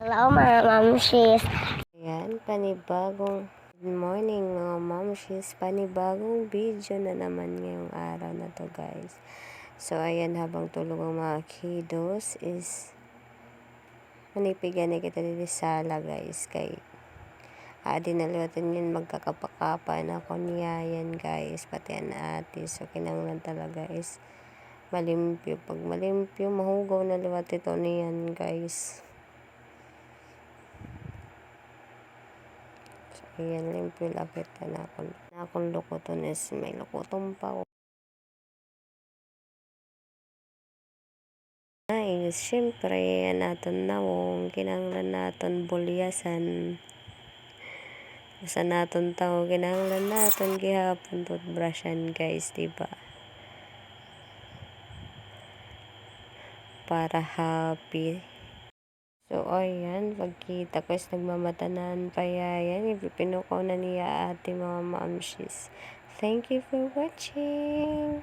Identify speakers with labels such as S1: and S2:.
S1: Hello mga mamshis.
S2: Ayan, panibagong good morning mga mamshis. Panibagong video na naman ngayong araw na to guys. So ayan, habang tulog ang mga kiddos is manipigan na kita dito sala guys. Kay adi naliwatan yun magkakapakapan ako niya yan guys. Pati ang ate. So kinanglan talaga is malimpyo. Pag malimpyo, mahugaw na liwat ito niyan guys. Ayan, limpyo lapit na akong lukuton is may lukuton pa ko. Is syempre, yan natin nawong, kinanglan natin bulyasan. Sa natin tao, kinanglan natin gihapon toothbrushan guys, diba? Para happy. So, ayan, pagkita ko is nagmamatanan pa yan. Ipipino ko na niya ate mga mamshis. Thank you for watching.